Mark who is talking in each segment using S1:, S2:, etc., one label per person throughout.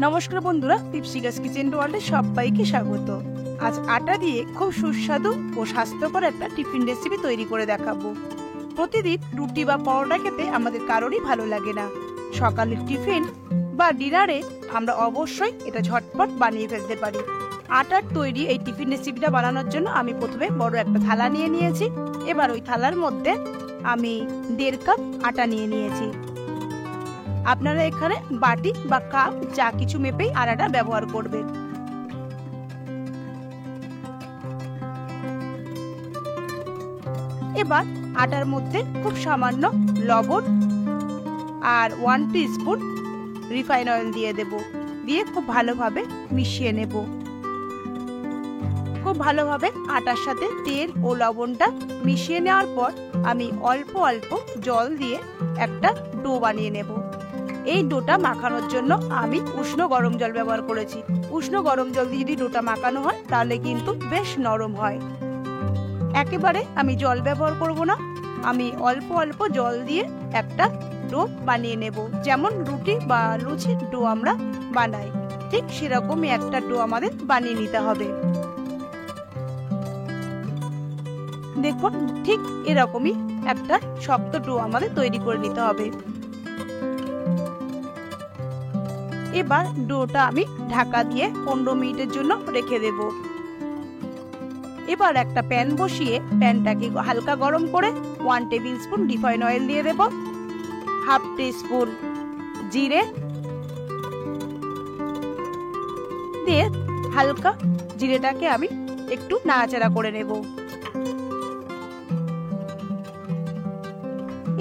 S1: নমস্কার বন্ধুরা, দীপশিকাস কিচেন ওয়ার্ল্ডে সবাইকে স্বাগত। আজ আটা দিয়ে খুব সুস্বাদু ও স্বাস্থ্যকর একটা টিফিন রেসিপি তৈরি করে দেখাবো। প্রতিদিন রুটি বা পরোটা খেতে আমাদের কারোরই ভালো লাগে না। সকালের টিফিন বা ডিনারে আমরা অবশ্যই এটা ঝটপট বানিয়ে ফেলতে পারি। আটার তৈরি এই টিফিন রেসিপিটা বানানোর জন্য আমি প্রথমে বড় একটা থালা নিয়ে নিয়েছি। এবার ওই থালার মধ্যে আমি 1.5 কাপ আটা নিয়ে নিয়েছি। আপনারা এখানে বাটি বা কাপ যা কিছু মেপেই আটাটা ব্যবহার করবেন। এবার আটার মধ্যে খুব সামান্য লবণ আর 1 টিস্পুন রিফাইন অয়েল দিয়ে দেব। দিয়ে খুব ভালোভাবে মিশিয়ে নেব। খুব ভালোভাবে আটার সাথে তেল ও লবণটা মিশিয়ে নেওয়ার পর আমি অল্প অল্প জল দিয়ে একটা ডো বানিয়ে নেব। এই ডোটা মাখানোর জন্য আমি উষ্ণ গরম জল ব্যবহার করেছি। উষ্ণ গরম জল দিয়ে যদি ডোটা মাখানো হয় তাহলে কিন্তু বেশ নরম হয়। একেবারে আমি জল ব্যবহার করব না, আমি অল্প অল্প জল দিয়ে একটা ডো বানিয়ে নেব। যেমন রুটি বা লুচির ডো আমরা বানাই, ঠিক সেরকমই একটা ডো আমাদের বানিয়ে নিতে হবে। দেখুন, ঠিক এরকমই একটা শক্ত ডো আমাদের তৈরি করে নিতে হবে। এবার ডোটা আমি ঢাকা দিয়ে 15 মিনিটের জন্য রেখে দেব। এবার একটা প্যান বসিয়ে প্যানটাকে হালকা গরম করে 1 টেবিল স্পুন রিফাইন অয়েল দিয়ে দেব, 1/2 টিস্পুন জিরে দিয়ে হালকা জিরেটাকে আমি একটু নাড়াচাড়া করে নেব।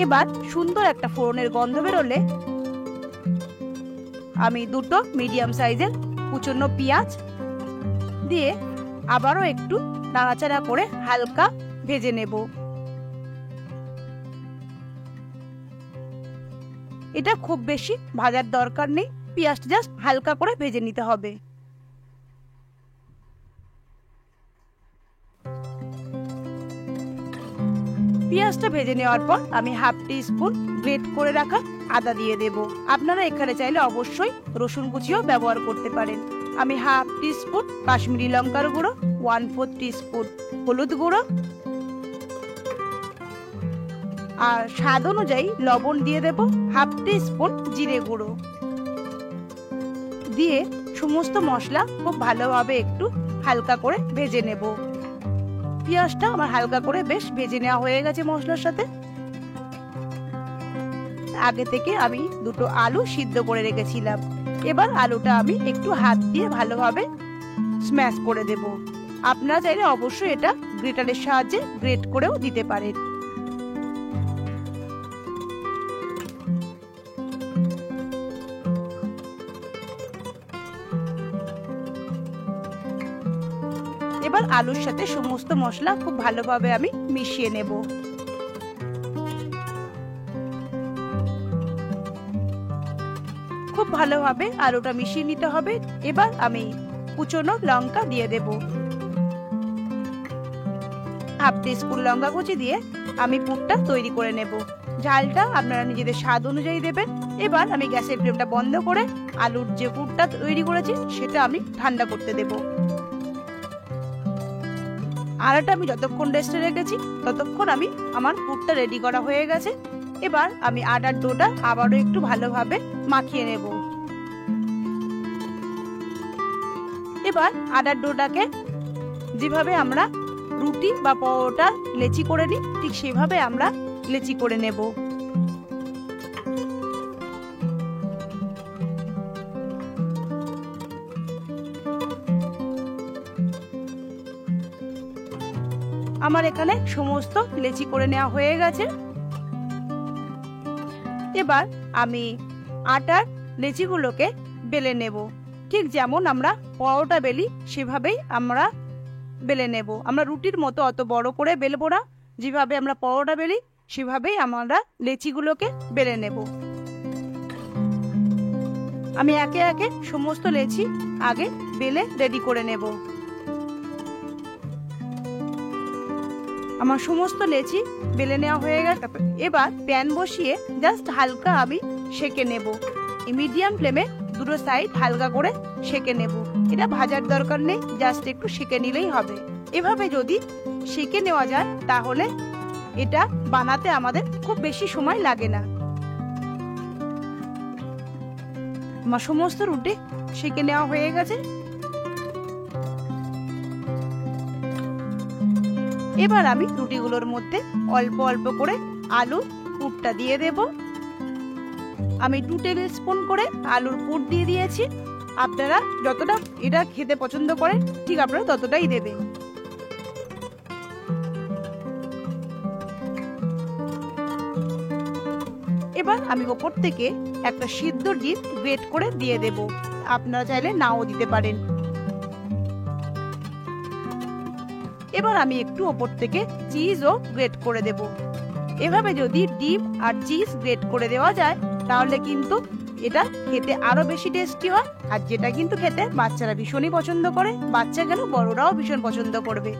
S1: এবার সুন্দর একটা ফোড়নের গন্ধ বেরোলে আমি 2টো মিডিয়াম সাইজের কুচনো পেঁয়াজ দিয়ে আবারও একটু নাড়াচাড়া করে হালকা ভেজে নেব। এটা খুব বেশি ভাজার দরকার নেই, পেঁয়াজটা জাস্ট হালকা করে ভেজে নিতে হবে। পেঁয়াজটা ভেজে নেওয়ার পর আমি 1/2 টিস্পুন গ্রেট করে রাখা আদা দিয়ে দেব। আপনারা এখানে চাইলে অবশ্যই রসুন কুচিও ব্যবহার করতে পারেন। আমি 1/2 টিস্পুন কাশ্মীরি লঙ্কার গুঁড়ো, 1/4 টিস্পুন হলুদ গুঁড়ো আর স্বাদ অনুযায়ী লবণ দিয়ে দেব, 1/2 টিস্পুন জিরে গুঁড়ো দিয়ে সমস্ত মশলা খুব ভালোভাবে একটু হালকা করে ভেজে নেব। পেঁয়াজটা আমার হালকা করে বেশ ভেজে নেওয়া হয়ে গেছে মশলার সাথে। আগে থেকে আমি 2টো আলু সিদ্ধ করে রেখেছিলাম। এবার আলুটা আমি একটু হাত দিয়ে ভালোভাবে স্ম্যাশ করে দেব। আপনারা চাইলে অবশ্যই এটা গ্রেটারের সাহায্যে গ্রেট করেও দিতে পারেন। এবার আলুর সাথে সমস্ত মশলা খুব ভালোভাবে আমি মিশিয়ে নেব। খুব ভালোভাবে আলুটা মিশিয়ে নিতে হবে। এবার আমি কুচনো লঙ্কা দিয়ে দেব, 1/2 টিস্পুন লঙ্কা কুচি দিয়ে আমি পুরটা তৈরি করে নেব। ঝালটা আপনারা নিজেদের স্বাদ অনুযায়ী দেবেন। এবার আমি গ্যাসের ফ্লেমটা বন্ধ করে আলুর যে পুরটা তৈরি করেছি সেটা আমি ঠান্ডা করতে দেব। আটাটা আমি যতক্ষণ রেস্টে রেখেছি ততক্ষণ আমার পুরটা রেডি করা হয়ে গেছে। এবার আমি আটার ডোটা আবারও একটু ভালোভাবে মাখিয়ে নেব। এবার আটার ডোটাকে যেভাবে আমরা রুটি বা পরোটা লেচি করে নিই ঠিক সেভাবে আমরা লেচি করে নেব। আমার এখানে সমস্ত লেচি করে নেওয়া হয়ে গেছে। এবার আমি আটার লেচিগুলোকে বেলে নেব। ঠিক যেমন আমরা পরোটা বেলি সেভাবেই আমরা বেলে নেব। আমরা রুটির মতো অত বড় করে বেলবো না, যেভাবে আমরা পরোটা বেলি সেভাবেই আমরা লেচিগুলোকে বেলে নেব। আমি একে একে সমস্ত লেচি আগে বেলে রেডি করে নেব। আমার সমস্ত লেচি বেলে নেওয়া হয়ে গেছে। এবার প্যান বসিয়ে জাস্ট হালকা আমি সেকে নেব। মিডিয়াম ফ্লেমে দুটো সাইড হালকা করে সেঁকে নেব। এটা ভাজার দরকার নেই, জাস্ট একটু সেঁকে নিলেই হবে। এভাবে যদি সেঁকে নেওয়া যায় তাহলে এটা বানাতে আমাদের খুব বেশি সময় লাগে না। আমার সমস্ত রুটি সেঁকে নেওয়া হয়ে গেছে। এবার আমি রুটিগুলোর মধ্যে অল্প অল্প করে আলু পুরটা দিয়ে দেব। আমি 2 টেবিল স্পুন করে আলুর পুর দিয়ে দিয়েছি। আপনারা যতটা এটা খেতে পছন্দ করেন ঠিক আপনারা ততটাই দেবেন। এবার আমি ওপর থেকে একটা সিদ্ধ ডিম গ্রেট করে দিয়ে দেব। আপনারা চাইলে নাও দিতে পারেন। এবার আমি একটু ওপর থেকে চিজও গ্রেট করে দেব। এভাবে যদি ডিম আর চিজ গ্রেট করে দেওয়া যায় তাহলে কিন্তু এটা খেতে আরো বেশি টেস্টি হয়। আর যেটা কিন্তু খেতে বাচ্চারা ভীষণই পছন্দ করে, বাচ্চা কেন বড়রাও ভীষণ পছন্দ করবে।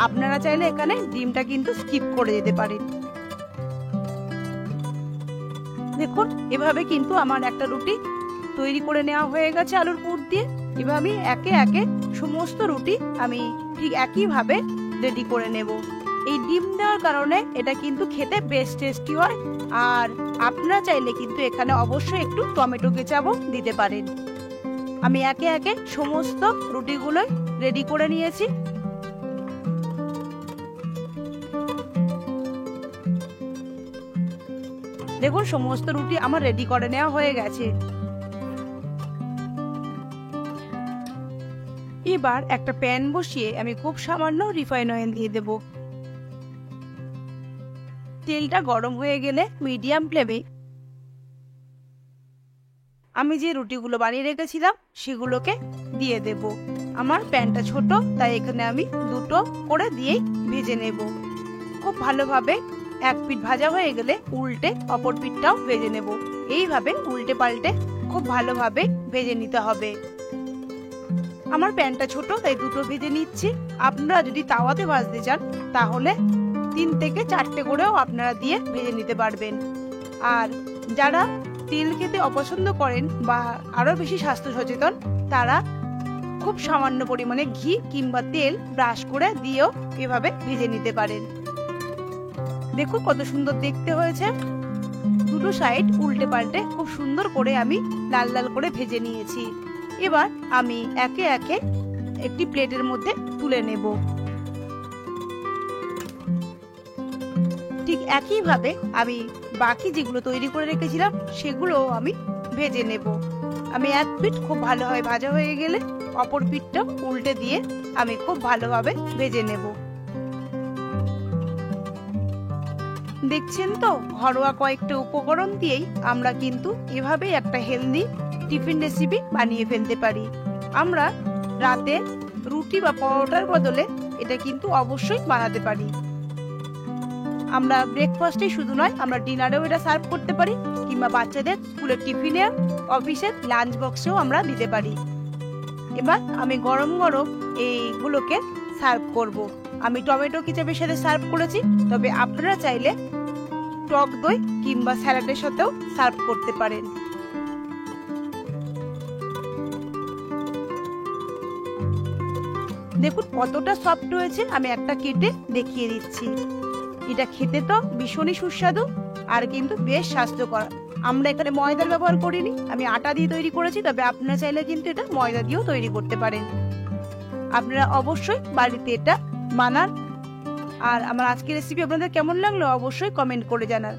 S1: আপনারা চাইলে এখানে ডিমটা কিন্তু স্কিপ করে দিতে পারেন। দেখুন এভাবে কিন্তু আমার একটা রুটি তৈরি করে নেওয়া হয়ে গেছে আলুর পুর দিয়ে। এভাবে একে একে সমস্ত রুটি আমি ঠিক একইভাবে রেডি করে নেব। এই ডিম দেওয়ার কারণে এটা কিন্তু খেতে বেশ টেস্টি হয়। আর আপনারা চাইলে কিন্তু এখানে অবশ্যই একটু টমেটো কেচাপও দিতে পারেন। আমি একে একে সমস্ত রুটিগুলো রেডি করে নিয়েছি। দেখুন সমস্ত রুটি আমার রেডি করে নেওয়া হয়ে গেছে। এবার একটা প্যান বসিয়ে আমি খুব সামান্য রিফাইন অয়েল দিয়ে দেব। তেলটা গরম হয়ে গেলে মিডিয়াম ফ্লেমে আমি যে রুটিগুলো বানিয়ে রেখেছিলাম সেগুলোকে দিয়ে দেব। আমার প্যানটা ছোট তাই এখানে আমি 2টো করে দিয়েই ভেজে নেব। খুব ভালোভাবে এক পিঠ ভাজা হয়ে গেলে উল্টে অপর পিঠটাও ভেজে নেব। এইভাবে উল্টে পাল্টে খুব ভালোভাবে ভেজে নিতে হবে। আমার প্যানটা ছোট তাই 2টো ভেজে নিচ্ছি। আপনারা যদি তাওয়াতে ভাজতে চান তাহলে 3 থেকে 4টে করেও আপনারা দিয়ে ভেজে নিতে পারবেন। আর যারা তেল খেতে অপছন্দ করেন বা আরো বেশি স্বাস্থ্য সচেতন তারা খুব সামান্য পরিমাণে ঘি কিংবা তেল ব্রাশ করে দিয়েও এভাবে ভেজে নিতে পারেন। দেখুন কত সুন্দর দেখতে হয়েছে। 2টো সাইড উল্টে পাল্টে খুব সুন্দর করে আমি লাল লাল করে ভেজে নিয়েছি। এবার আমি একে একে একটি প্লেটের মধ্যে তুলে নেব। ঠিক একইভাবে আমি বাকি যেগুলো তৈরি করে রেখেছিলাম সেগুলো আমি ভেজে নেব। আমি এক পিঠ খুব ভালোভাবে ভাজা হয়ে গেলে অপর পিঠটা উল্টে দিয়ে আমি খুব ভালোভাবে ভেজে নেব। দেখছেন তো ঘরোয়া কয়েকটা উপকরণ দিয়েই আমরা কিন্তু এভাবেই একটা হেলদি টিফিন রেসিপি বানিয়ে ফেলতে পারি। আমরা রাতে রুটি বা পরোটার বদলে এটা কিন্তু অবশ্যই বানাতে পারি। আমরা ব্রেকফাস্টে শুধু নয় আমরা ডিনারেও এটা সার্ভ করতে পারি কিংবা বাচ্চাদের স্কুলের টিফিনে অফিসের লাঞ্চ বক্সেও আমরা দিতে পারি। এবার আমি গরম গরম এইগুলোকে সার্ভ করব। আমি টমেটো কেচাপের সাথে সার্ভ করেছি, তবে আপনারা চাইলে টক দই কিংবা স্যালাডের সাথেও সার্ভ করতে পারেন। দেখুন কতটা সফট হয়েছে, আমি একটা কেটে দেখিয়ে দিচ্ছি। এটা খেতে তো ভীষণই সুস্বাদু আর কিন্তু বেশ স্বাস্থ্যকর। আমরা এখানে ময়দার ব্যবহার করিনি, আমি আটা দিয়ে তৈরি করেছি, তবে আপনারা চাইলে কিন্তু এটা ময়দা দিয়েও তৈরি করতে পারেন। আপনারা অবশ্যই বাড়িতে এটা বানান। আর আমার আজকের রেসিপি আপনাদের কেমন লাগলো অবশ্যই কমেন্ট করে জানান।